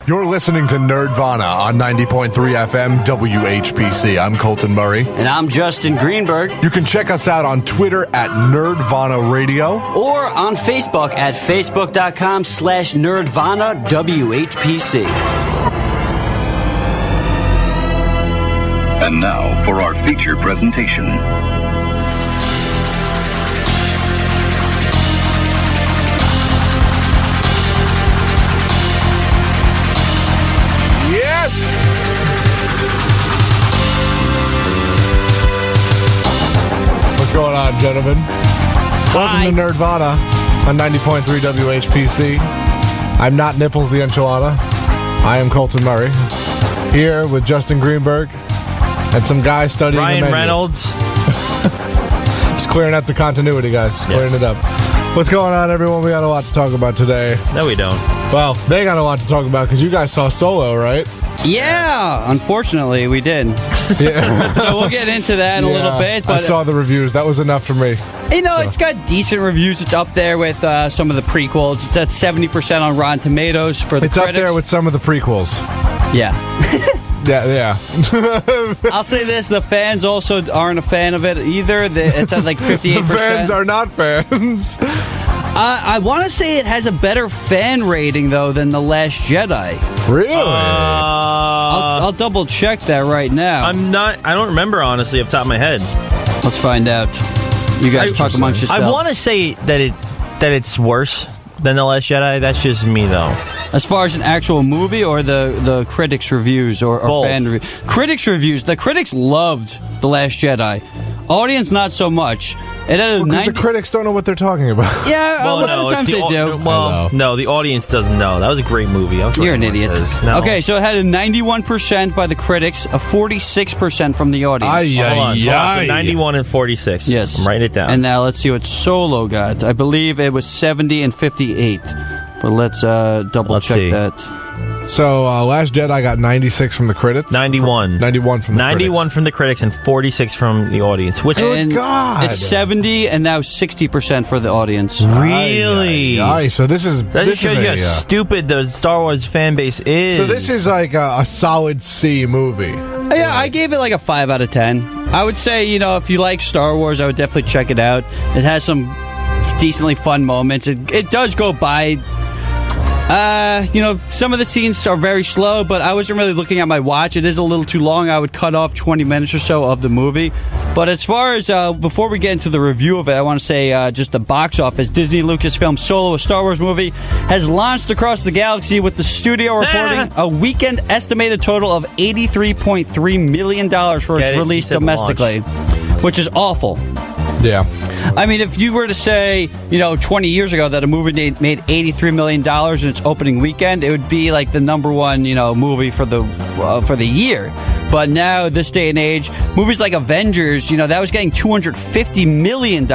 You're listening to Nerdvana on 90.3 FM WHPC. I'm Colton Murray. And I'm Justin Greenberg. You can check us out on Twitter at Nerdvana Radio. Or on Facebook at facebook.com/Nerdvana WHPC. And now for our feature presentation. Yes! What's going on, gentlemen? Welcome to Nerdvana on 90.3 WHPC. I'm not Nipples the Enchilada. I am Colton Murray. Here with Justin Greenberg and some guy studying Ryan the menu. Reynolds. Just clearing up the continuity, guys. Just clearing it up. What's going on, everyone? We got a lot to talk about today. No, we don't. Well, they got a lot to talk about because you guys saw Solo, right? Yeah, unfortunately, we did. Yeah. So we'll get into that in a little bit. But I saw the reviews. That was enough for me. You know, it's got decent reviews. It's up there with some of the prequels. It's at 70% on Rotten Tomatoes for the critics. It's up there with some of the prequels. Yeah. Yeah. I'll say this: the fans also aren't a fan of it either. It's at like 58%. The fans are not fans. I want to say it has a better fan rating though than The Last Jedi. Really? I'll double check that right now. I don't remember honestly off the top of my head. Let's find out. You guys talk amongst yourselves. I want to say that it's worse than The Last Jedi. That's just me though. As far as an actual movie or the critics' reviews or fan reviews? Critics' reviews. The critics loved The Last Jedi. Audience, not so much. It had a 90... The critics don't know what they're talking about. Yeah, a lot of times they do. Well, no, the audience doesn't know. That was a great movie. You're an idiot. No. Okay, so it had a 91% by the critics, a 46% from the audience. Hold on. So 91 and 46. Yes. I'm writing it down. And now let's see what Solo got. I believe it was 70 and 58. But let's double check that. So, Last Jedi got 96 from the critics? 91. 91 from the critics. 91 from the critics and 46 from the audience. Which God. It's 70 and now 60% for the audience. Really? So this is... That just shows you how stupid the Star Wars fan base is. So this is like a solid C movie. Yeah, I gave it like a 5 out of 10. I would say, if you like Star Wars, I would definitely check it out. It has some decently fun moments. It does go by... some of the scenes are very slow, but I wasn't really looking at my watch. It is a little too long. I would cut off 20 minutes or so of the movie. But as far as, before we get into the review of it, I want to say just the box office. Disney Lucasfilm Solo, a Star Wars movie, has launched across the galaxy with the studio reporting a weekend estimated total of $83.3 million for its release domestically, which is awful. Yeah. I mean, if you were to say, 20 years ago that a movie made $83 million in its opening weekend, it would be like the number one, movie for the year. But now, this day and age, movies like Avengers, that was getting $250 million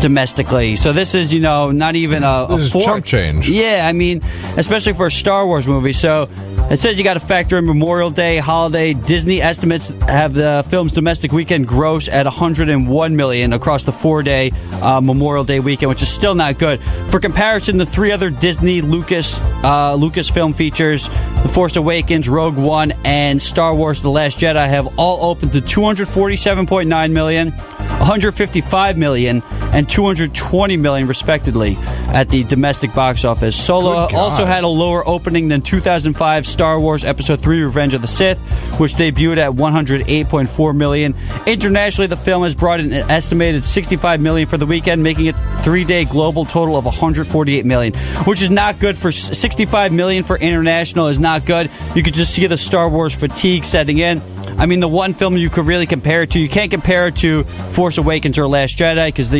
domestically. So this is, not even a fourth. Chump change. Yeah, I mean, especially for a Star Wars movie. So it says you got to factor in Memorial Day, holiday. Disney estimates have the film's domestic weekend gross at $101 million across the 4-day Memorial Day weekend, which is still not good. For comparison, the 3 other Disney Lucasfilm features, The Force Awakens, Rogue One, and Star Wars: The Last Jedi, have all opened to $247.9 million, $155 million, and $220 million, respectively, at the domestic box office. Solo also had a lower opening than 2005 Star Wars Episode 3 Revenge of the Sith, which debuted at $108.4 million. Internationally, the film has brought in an estimated $65 million for the weekend, making it a 3-day global total of $148 million, which is not good. For $65 million for international is not good. You could just see the Star Wars fatigue setting in. I mean, the one film you could really compare it to, you can't compare it to Force Awakens or Last Jedi, because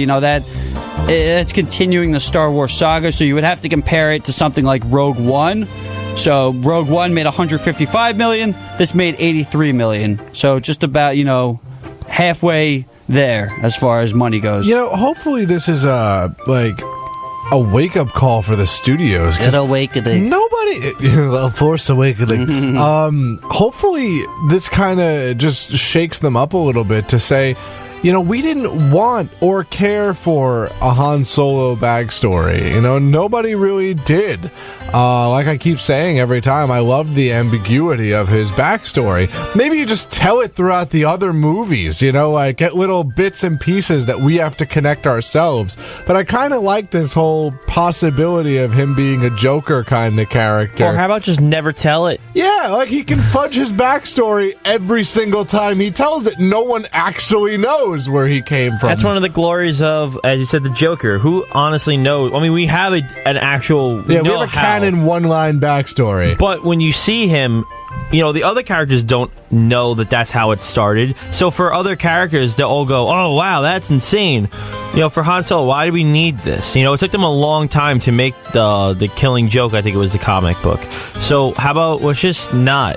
it's continuing the Star Wars saga, so you would have to compare it to something like Rogue One. So Rogue One made $155 million. This made $83 million. So just about, halfway there as far as money goes. Hopefully this is a wake-up call for the studios. An awakening. A Force Awakening. Hopefully this kind of just shakes them up a little bit to say, we didn't want or care for a Han Solo backstory. Nobody really did. Like I keep saying every time, I love the ambiguity of his backstory. Maybe you just tell it throughout the other movies, like get little bits and pieces that we have to connect ourselves. But I kind of like this whole possibility of him being a Joker kind of character. Or how about just never tell it? Yeah, like he can fudge his backstory every single time he tells it. No one actually knows where he came from. That's one of the glories of, as you said, the Joker. Who honestly knows? I mean, we have an actual we have a canon one-line backstory. But when you see him, the other characters don't know that that's how it started. So for other characters, they'll all go, oh, wow, that's insane. For Han Solo, why do we need this? It took them a long time to make the Killing Joke, I think it was the comic book. So how about let's just not.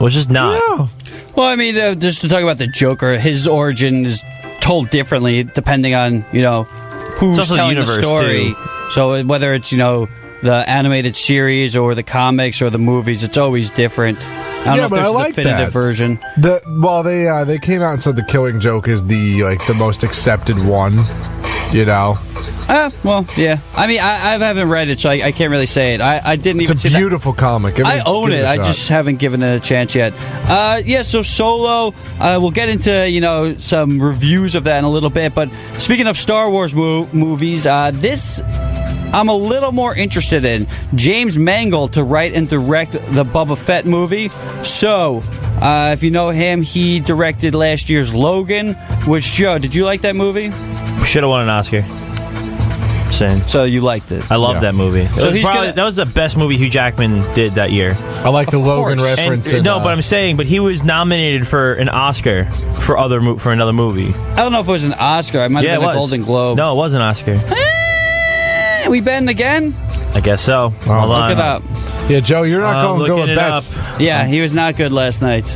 Yeah. Well, I mean, just to talk about the Joker, his origin is told differently depending on, who's telling the story. Too. So whether it's, the animated series or the comics or the movies, it's always different. I don't know if but there's I a like definitive that version. They came out and said the Killing Joke is the most accepted one. Well, yeah. I mean, I haven't read it, so I can't really say it. I didn't even see It's a beautiful comic. I own it. I just haven't given it a chance yet. So Solo, we'll get into, some reviews of that in a little bit. But speaking of Star Wars movies, this I'm a little more interested in. James Mangold to write and direct the Boba Fett movie. So, if you know him, he directed last year's Logan. Which, Joe, did you like that movie? Should have won an Oscar. So you liked it. I love that movie. So that was the best movie Hugh Jackman did that year. I like the Logan reference. But I'm saying, but he was nominated for an Oscar for another movie. I don't know if it was an Oscar. It might have been a Golden Globe. No, it was an Oscar. We betting again? I guess so. Hold on. Look it up. Yeah, Joe, you're not going to go with bets. Yeah, he was not good last night.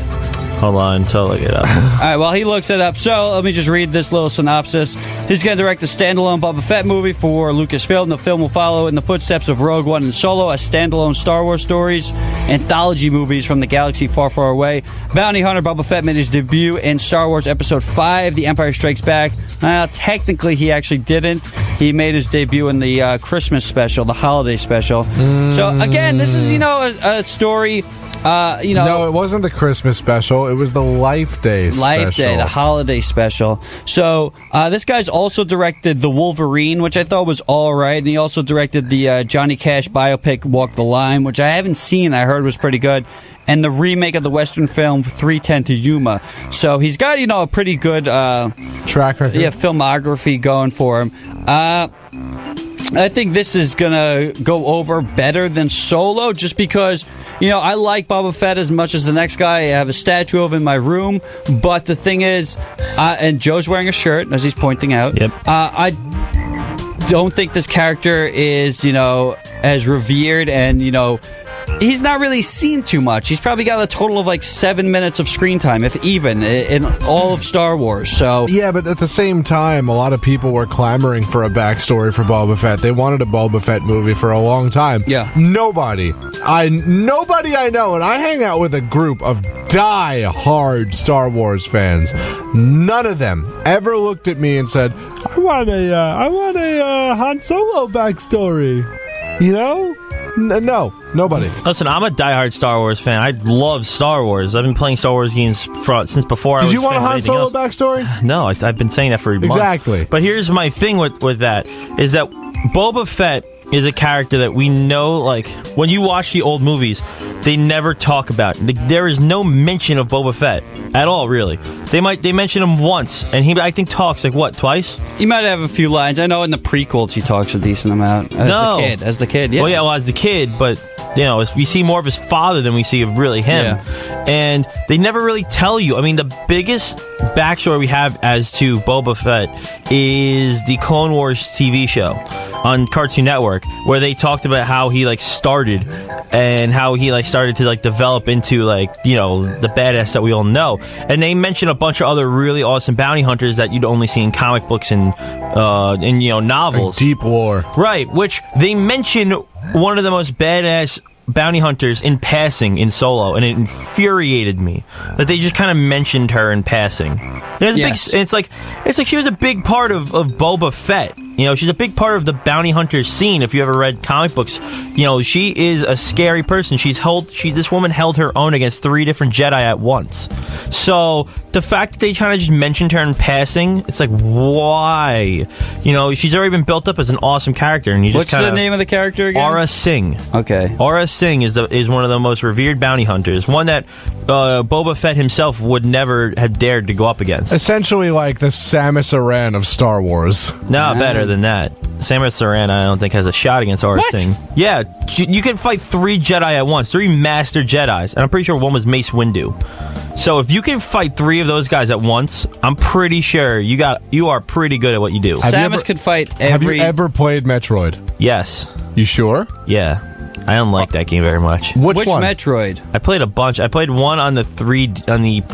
Hold on, so look it up. All right, well, he looks it up. So let me just read this little synopsis. He's going to direct a standalone Boba Fett movie for Lucasfilm. The film will follow in the footsteps of Rogue One and Solo, as standalone Star Wars stories, anthology movies from the galaxy far, far away. Bounty hunter Boba Fett made his debut in Star Wars Episode 5, The Empire Strikes Back. Technically, he actually didn't. He made his debut in the Christmas special, the holiday special. So, again, this is, a story... No, it wasn't the Christmas special. It was the Life Day special. Life Day, the holiday special. So, this guy's also directed The Wolverine, which I thought was all right. And he also directed the Johnny Cash biopic, Walk the Line, which I haven't seen. I heard was pretty good. And the remake of the Western film 3:10 to Yuma. So, he's got, a pretty good... track record. Yeah, filmography going for him. I think this is going to go over better than Solo, just because, I like Boba Fett as much as the next guy. I have a statue of him in my room. But the thing is, and Joe's wearing a shirt, as he's pointing out. Yep. I don't think this character is, as revered and, he's not really seen too much. He's probably got a total of 7 minutes of screen time, if even, in all of Star Wars. So yeah, but at the same time, a lot of people were clamoring for a backstory for Boba Fett. They wanted a Boba Fett movie for a long time. Yeah. Nobody I know, and I hang out with a group of die-hard Star Wars fans. None of them ever looked at me and said, I want a Han Solo backstory. No, nobody. Listen, I'm a diehard Star Wars fan. I love Star Wars. I've been playing Star Wars games since before. Did you want a Han Solo backstory? No, I've been saying that for months. Exactly. But here's my thing with that, is that Boba Fett is a character that we know, when you watch the old movies, they never talk about. There is no mention of Boba Fett at all, really. They mention him once, and he, I think, talks, twice? He might have a few lines. I know in the prequels he talks a decent amount. As the kid, yeah. Well, yeah, as the kid, but, we see more of his father than we see of really him. Yeah. And they never really tell you. I mean, the biggest backstory we have as to Boba Fett is the Clone Wars TV show on Cartoon Network, where they talked about how he started and how he started to develop into the badass that we all know. And they mention a bunch of other really awesome bounty hunters that you'd only see in comic books and novels. Deep lore. Right, which they mention one of the most badass bounty hunters in passing in Solo, and it infuriated me that they just kind of mentioned her in passing. It's like she was a big part of Boba Fett. You know, she's a big part of the bounty hunter scene. If you ever read comic books, you know, she is a scary person. This woman held her own against 3 different Jedi at once. So the fact that they kind of just mentioned her in passing, it's like, why? You know, she's already been built up as an awesome character, and you just What's the name of the character again? Aura Singh. Okay. Aura Singh is one of the most revered bounty hunters. One that Boba Fett himself would never have dared to go up against. Essentially like the Samus Aran of Star Wars. No, better than that. Samus Aran, I don't think, has a shot against Aura Singh. Yeah, you can fight 3 Jedi at once, 3 Master Jedis, and I'm pretty sure one was Mace Windu. So if you can fight 3 of those guys at once, I'm pretty sure you are pretty good at what you do. Samus could fight every... Have you ever played Metroid? Yes. You sure? Yeah. I don't like that game very much. Which one? Metroid? I played a bunch. I played one on the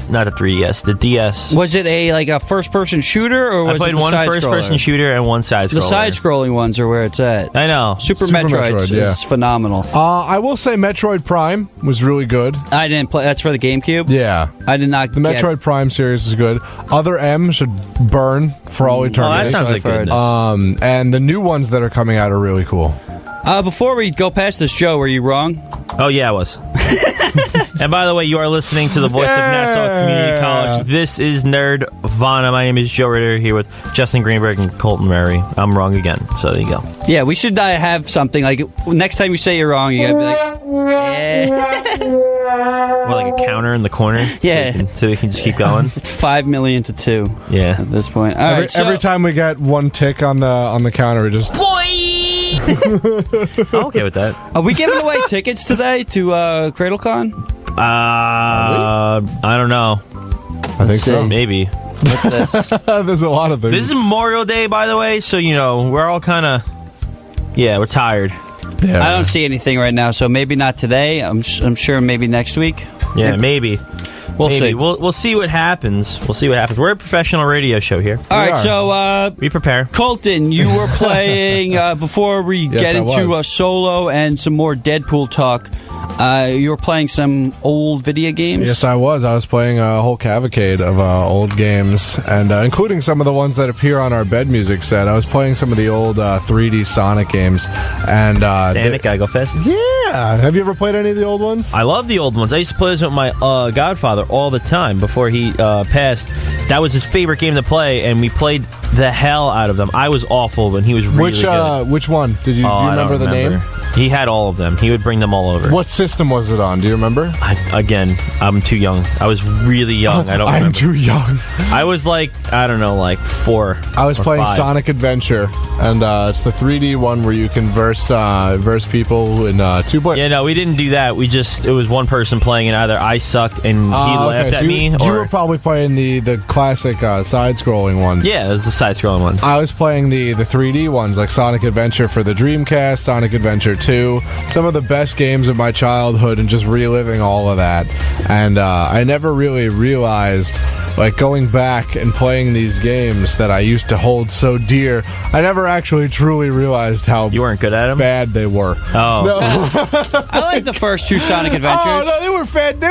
not the 3DS, the DS. Was it a first-person shooter, or was I played it one first-person shooter and one side-scroller. The side-scrolling ones are where it's at. I know. Super Metroid is phenomenal. I will say Metroid Prime was really good. I didn't play. That's for the GameCube? Yeah. I did not The Metroid Prime series is good. Other M should burn for all eternity. Oh, that sounds like goodness. And the new ones that are coming out are really cool. Before we go past this, Joe, were you wrong? Oh, yeah, I was. And by the way, you are listening to the voice of Nassau Community College. This is Nerdvana. My name is Joe Ritter, here with Justin Greenberg and Colton Murray. I'm wrong again, so there you go. Yeah, we should have something like next time you say you're wrong, you gotta be like, yeah. What, like a counter in the corner? Yeah. So we can just keep going? It's 5 million to 2. Yeah. At this point. Every time we get one tick on the counter, we just... I'm okay with that. Are we giving away tickets today to CradleCon? I don't know. I think so. Maybe. What's this? There's a lot of things. This is Memorial Day, by the way, so, you know, we're all kind of... Yeah, we're tired. Yeah. I don't see anything right now, so maybe not today. I'm sure maybe next week. Yeah, maybe. We'll see. We'll see what happens. We're a professional radio show here. All right, so we prepare. Colton, you were playing before we get into a solo and some more Deadpool talk. You were playing some old video games? Yes, I was. I was playing a whole cavalcade of old games, and including some of the ones that appear on our bed music set. I was playing some of the old 3D Sonic games. And Sonic, gotta go fast. Yeah. Have you ever played any of the old ones? I love the old ones. I used to play this with my godfather all the time before he passed. That was his favorite game to play, and we played the hell out of them. I was awful, but he was really good. Which one? Do you remember the name? He had all of them. He would bring them all over. What system was it on? Do you remember? I'm too young. I was really young. I don't remember. I'm too young. I was like 4. I was playing 5. Sonic Adventure, and it's the 3D one where you can verse people in 2 players. Yeah, no, we didn't do that. It was one person playing, and either I sucked and he laughed at me, or... You were probably playing the classic side-scrolling ones. Yeah, it was the side-scrolling ones. I was playing the 3D ones, like Sonic Adventure for the Dreamcast, Sonic Adventure 2, some of the best games of my childhood, and just reliving all of that. And I never really realized, like, going back and playing these games that I used to hold so dear, I never actually truly realized how you weren't good at them? Bad they were. Oh. No. I like the first 2 Sonic Adventures. Oh, no, they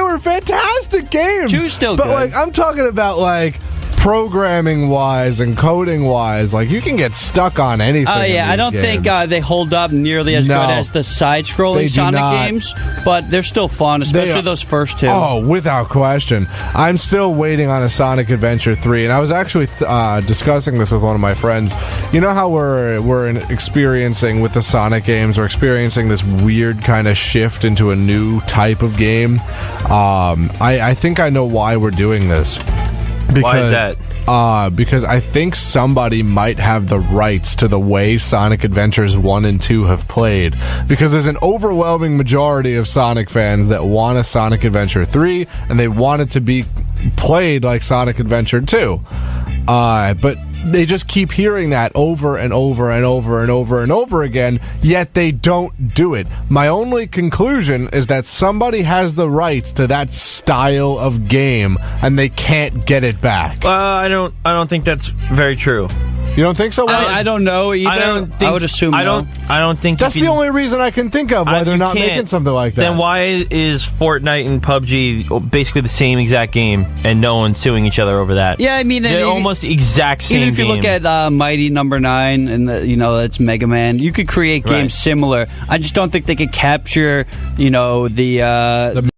were fantastic games. 2's still but, good. Like, I'm talking about, like, programming wise and coding wise, like, you can get stuck on anything. Oh yeah, I don't think they hold up nearly as good as the side-scrolling Sonic games, but they're still fun, especially those first 2. Oh, without question. I'm still waiting on a Sonic Adventure 3, and I was actually discussing this with one of my friends. You know how we're experiencing with the Sonic games, we're experiencing this weird kind of shift into a new type of game. I think I know why we're doing this. Why is that? Because I think somebody might have the rights to the way Sonic Adventures 1 and 2 have played. Because there's an overwhelming majority of Sonic fans that want a Sonic Adventure 3, and they want it to be played like Sonic Adventure 2. But they just keep hearing that over and over and over and over and over again, yet they don't do it. My only conclusion is that somebody has the rights to that style of game, and they can't get it back. I don't think that's very true. You don't think so? I don't know either. I would assume I don't think That's the only reason I can think of why they're not making something like that. Then why is Fortnite and PUBG basically the same exact game and no one's suing each other over that? Yeah, I mean, they're almost the exact same. Even if you look at Mighty Number 9 and that's Mega Man, you could create games similar. I just don't think they could capture the